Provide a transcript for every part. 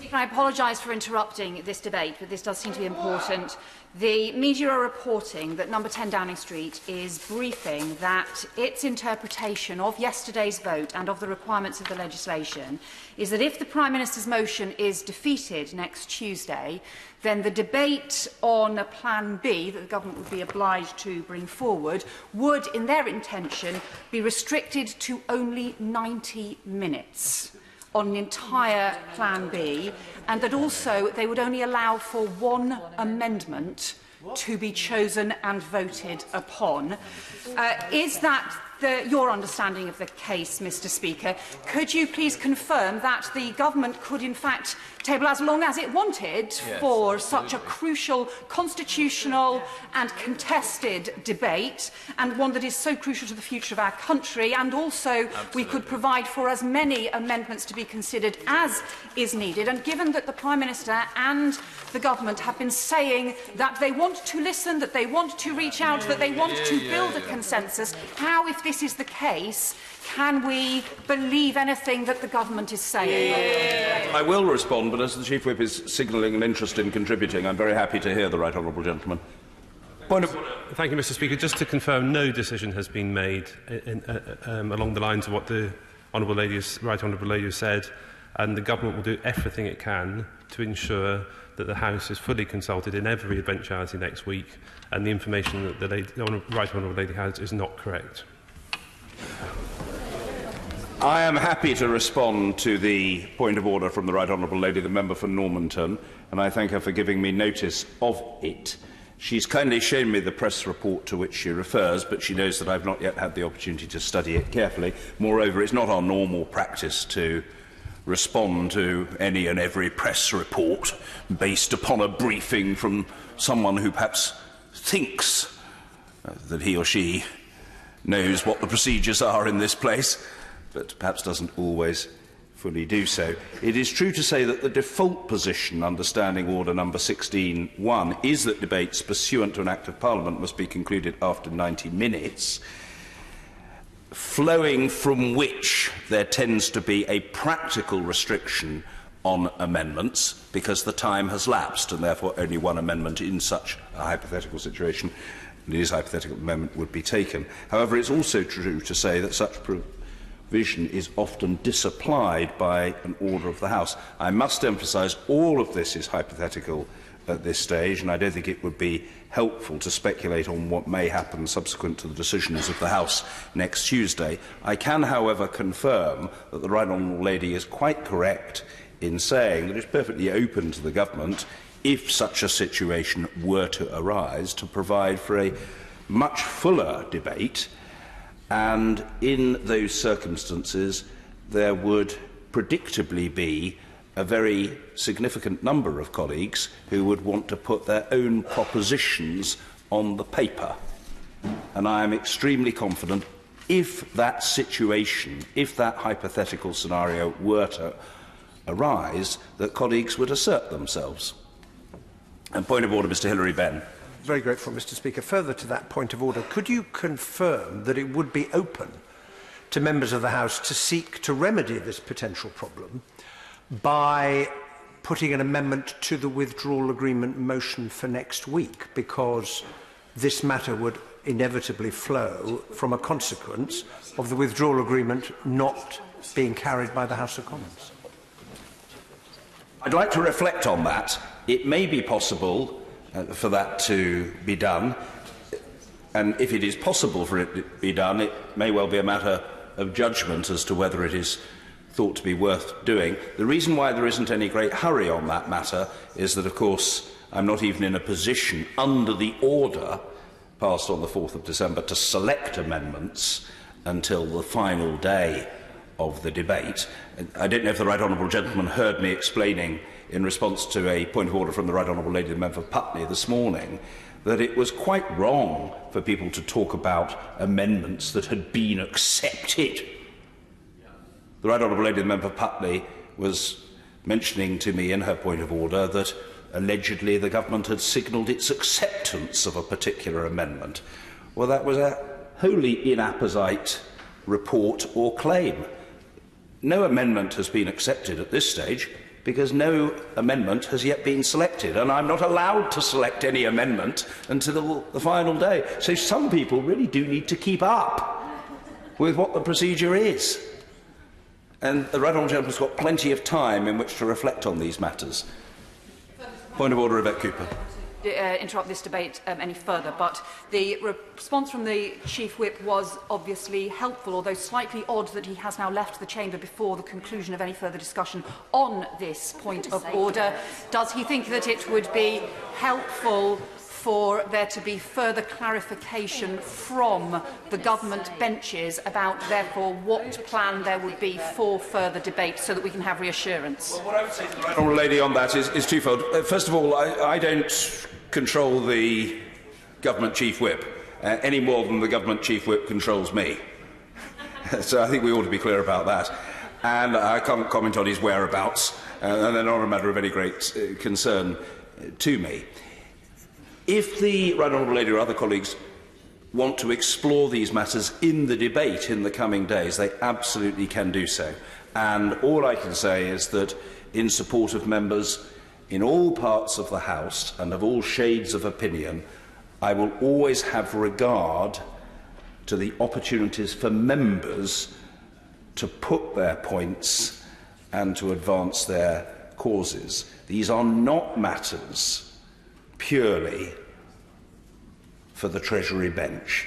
Speaker, I apologise for interrupting this debate, but this does seem to be important. The media are reporting that Number 10 Downing Street is briefing that its interpretation of yesterday's vote and of the requirements of the legislation is that if the Prime Minister's motion is defeated next Tuesday, then the debate on a Plan B that the Government would be obliged to bring forward would, in their intention, be restricted to only 90 minutes on the entire Plan B, and that also they would only allow for one amendment to be chosen and voted upon. Is that your understanding of the case, Mr Speaker? Could you please confirm that the Government could in fact table as long as it wanted for such a crucial constitutional and contested debate, and one that is so crucial to the future of our country, and also we could provide for as many amendments to be considered as is needed? And given that the Prime Minister and the Government have been saying that they want to listen, that they want to reach out, that they want to build a consensus, how, if this is the case, can we believe anything that the Government is saying? I will respond, but as the Chief Whip is signalling an interest in contributing, I'm very happy to hear the right honourable gentleman. Thank you, Mr Speaker. Just to confirm, no decision has been made along the lines of what the right honourable lady has said, and the Government will do everything it can to ensure that the House is fully consulted in every eventuality next week, and the information that the right honourable lady has is not correct. I am happy to respond to the point of order from the Right Honourable Lady, the member for Normanton, and I thank her for giving me notice of it. She's kindly shown me the press report to which she refers, but she knows that I've not yet had the opportunity to study it carefully. Moreover, it's not our normal practice to respond to any and every press report based upon a briefing from someone who perhaps thinks that he or she knows what the procedures are in this place, but perhaps doesn't always fully do so. It is true to say that the default position under Standing Order number 16.1 is that debates pursuant to an Act of Parliament must be concluded after 90 minutes, flowing from which there tends to be a practical restriction on amendments because the time has lapsed and therefore only one amendment in such a hypothetical situation, and it is hypothetical amendment, would be taken. However, it's also true to say that such provision is often disapplied by an order of the House. I must emphasise all of this is hypothetical at this stage, and I don't think it would be helpful to speculate on what may happen subsequent to the decisions of the House next Tuesday. I can, however, confirm that the Right Honourable Lady is quite correct in saying that it's perfectly open to the Government, if such a situation were to arise, to provide for a much fuller debate, and in those circumstances there would predictably be a very significant number of colleagues who would want to put their own propositions on the paper. And I am extremely confident if that situation, if that hypothetical scenario were to arise, that colleagues would assert themselves. And point of order, Mr Hilary Benn. Very grateful, Mr Speaker. Further to that point of order, could you confirm that it would be open to members of the House to seek to remedy this potential problem by putting an amendment to the withdrawal agreement motion for next week, because this matter would inevitably flow from a consequence of the withdrawal agreement not being carried by the House of Commons? I'd like to reflect on that. It may be possible for that to be done, and if it is possible for it to be done, it may well be a matter of judgment as to whether it is thought to be worth doing. The reason why there isn't any great hurry on that matter is that, of course, I'm not even in a position under the order passed on the 4th of December to select amendments until the final day of the debate. I don't know if the Right Honourable Gentleman heard me explaining in response to a point of order from the Right Honourable Lady, the member for Putney, this morning, that it was quite wrong for people to talk about amendments that had been accepted. The Right Honourable Lady, the member for Putney, was mentioning to me in her point of order that allegedly the government had signalled its acceptance of a particular amendment. Well, that was a wholly inapposite report or claim. No amendment has been accepted at this stage. because no amendment has yet been selected, and I'm not allowed to select any amendment until the final day. So some people really do need to keep up with what the procedure is. And the right honourable gentleman's got plenty of time in which to reflect on these matters. Point of order, Rebecca Cooper. Interrupt this debate any further, but the response from the Chief Whip was obviously helpful, although slightly odd that he has now left the chamber before the conclusion of any further discussion on this point of order. Does he think that it would be helpful for there to be further clarification from the government benches about, therefore, what plan there would be for further debate so that we can have reassurance? Well, what I would say to the right honourable lady on that is twofold. First of all, I don't control the government chief whip any more than the government chief whip controls me. So I think we ought to be clear about that. And I can't comment on his whereabouts, and they're not a matter of any great concern to me. If the right honourable lady or other colleagues want to explore these matters in the debate in the coming days, they absolutely can do so. And all I can say is that, in support of members in all parts of the House and of all shades of opinion, I will always have regard to the opportunities for members to put their points and to advance their causes. These are not matters purely for the Treasury bench.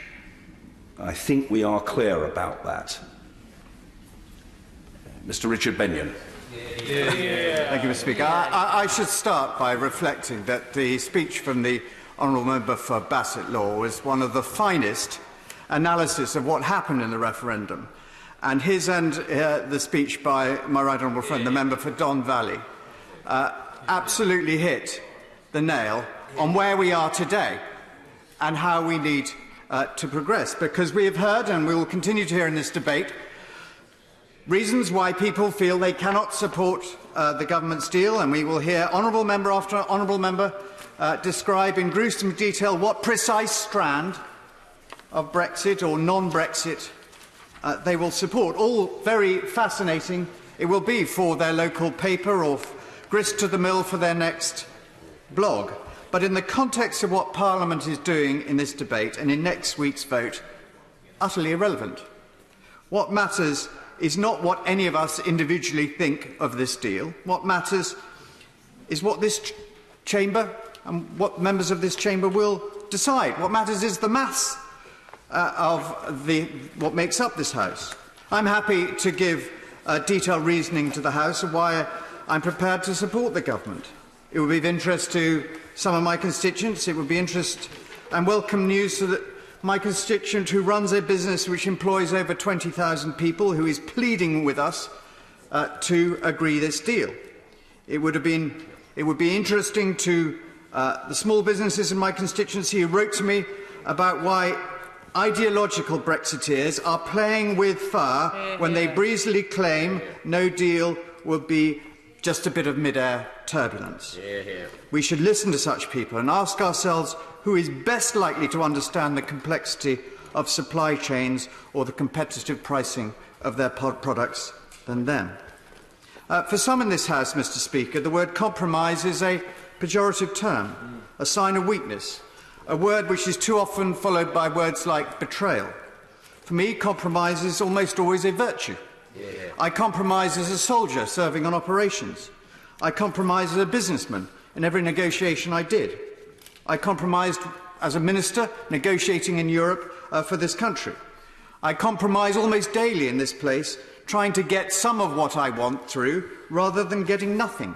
I think we are clear about that. Mr. Richard Benyon. Thank you, Mr. Speaker. I should start by reflecting that the speech from the Honourable Member for Bassett Law was one of the finest analysis of what happened in the referendum. And his and the speech by my right honourable friend, the member for Don Valley, absolutely hit the nail on where we are today and how we need to progress. Because we have heard, and we will continue to hear in this debate, reasons why people feel they cannot support the government's deal, and we will hear honourable member after honourable member describe in gruesome detail what precise strand of Brexit or non-Brexit they will support. All very fascinating it will be for their local paper or grist to the mill for their next blog. But in the context of what Parliament is doing in this debate and in next week's vote, utterly irrelevant. What matters is not what any of us individually think of this deal. What matters is what this chamber and what members of this chamber will decide. What matters is the mass of what makes up this House. I'm happy to give detailed reasoning to the House of why I'm prepared to support the government. It would be of interest to some of my constituents. It would be interest and welcome news to my constituent who runs a business which employs over 20,000 people, who is pleading with us to agree this deal. It would be interesting to the small businesses in my constituency who wrote to me about why ideological Brexiteers are playing with fire when they breezily claim no deal will be just a bit of mid-air turbulence. We should listen to such people and ask ourselves who is best likely to understand the complexity of supply chains or the competitive pricing of their products than them. For some in this House, Mr. Speaker, the word compromise is a pejorative term, a sign of weakness, a word which is too often followed by words like betrayal. For me, compromise is almost always a virtue. I compromise as a soldier serving on operations. I compromised as a businessman in every negotiation I did. I compromised as a minister negotiating in Europe for this country. I compromise almost daily in this place, trying to get some of what I want through rather than getting nothing.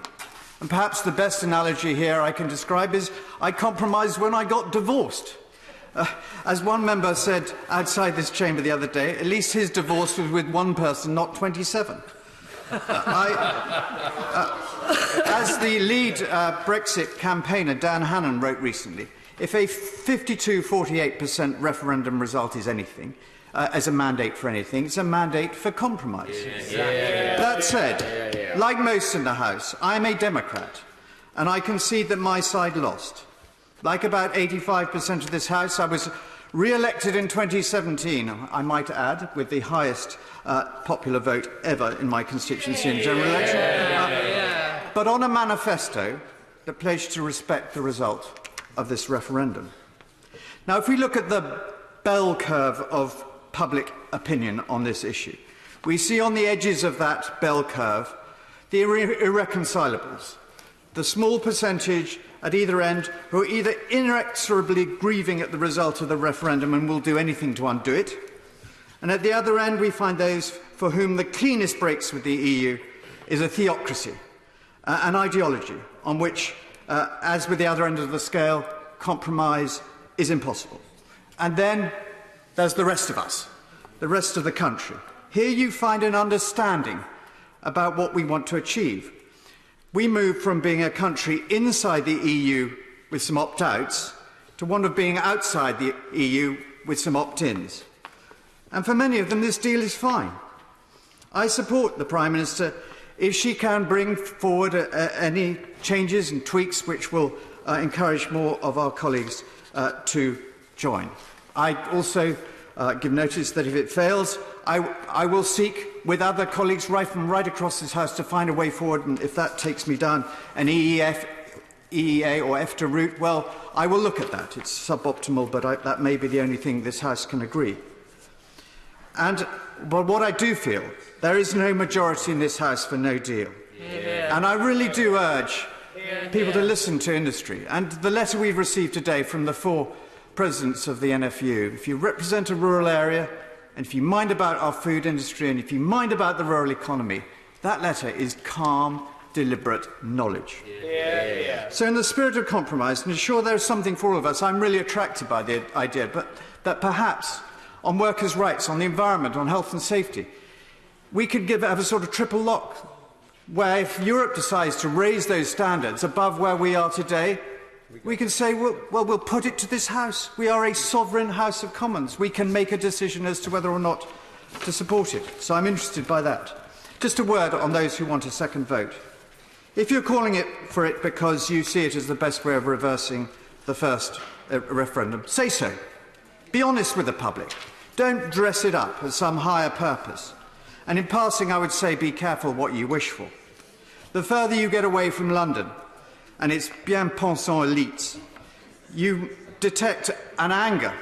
And perhaps the best analogy here I can describe is I compromised when I got divorced. As one member said outside this chamber the other day, at least his divorce was with one person, not 27. As the lead Brexit campaigner Dan Hannan wrote recently, if a 52-48% referendum result is anything, as a mandate for anything, it's a mandate for compromise. That said, like most in the House, I am a Democrat, and I concede that my side lost. Like about 85% of this House, I was re-elected in 2017, I might add, with the highest popular vote ever in my constituency in general election. but on a manifesto that pledged to respect the result of this referendum. Now, if we look at the bell curve of public opinion on this issue, we see on the edges of that bell curve the irreconcilables, the small percentage at either end who are either inexorably grieving at the result of the referendum and will do anything to undo it, and at the other end we find those for whom the cleanest breaks with the EU is a theocracy, an ideology on which, as with the other end of the scale, compromise is impossible. And then there's the rest of us, the rest of the country. Here you find an understanding about what we want to achieve. We move from being a country inside the EU with some opt-outs to one of being outside the EU with some opt-ins. And for many of them, this deal is fine. I support the Prime Minister if she can bring forward any changes and tweaks which will encourage more of our colleagues to join. I also give notice that if it fails, I will seek, with other colleagues right across this House, to find a way forward, and if that takes me down an EEA or EFTA route, well, I will look at that. It's suboptimal, but that may be the only thing this House can agree. But what I do feel, there is no majority in this House for no deal. Yeah. And I really do urge people to listen to industry. And the letter we've received today from the 4 presidents of the NFU, if you represent a rural area, and if you mind about our food industry, and if you mind about the rural economy, that letter is calm, deliberate knowledge. Yeah. So in the spirit of compromise, and sure there's something for all of us, I'm really attracted by the idea, but that perhaps on workers' rights, on the environment, on health and safety, we could have a sort of triple lock, where if Europe decides to raise those standards above where we are today, we can say, well, we'll put it to this House. We are a sovereign House of Commons. We can make a decision as to whether or not to support it. So I'm interested by that. Just a word on those who want a second vote. If you're calling for it because you see it as the best way of reversing the first referendum, say so. Be honest with the public. Don't dress it up as some higher purpose. And in passing, I would say be careful what you wish for. The further you get away from London and its bien-pensant elites, you detect an anger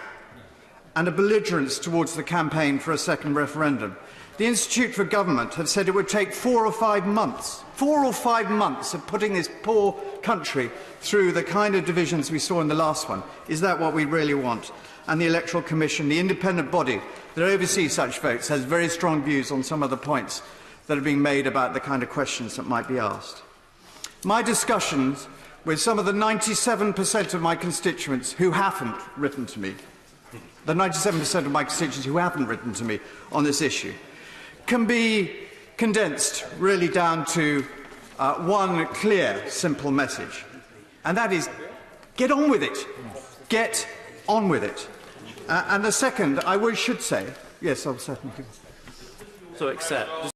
and a belligerence towards the campaign for a second referendum. The Institute for Government have said it would take 4 or 5 months, 4 or 5 months of putting this poor country through the kind of divisions we saw in the last one. Is that what we really want? And the Electoral Commission, the independent body that oversees such votes, has very strong views on some of the points that are being made about the kind of questions that might be asked. My discussions with some of the 97% of my constituents who haven't written to me, the 97% of my constituents who haven't written to me on this issue, can be condensed really down to one clear, simple message. And that is, get on with it. Get on with it. And the second, I should say, yes, I'll certainly do. So accept.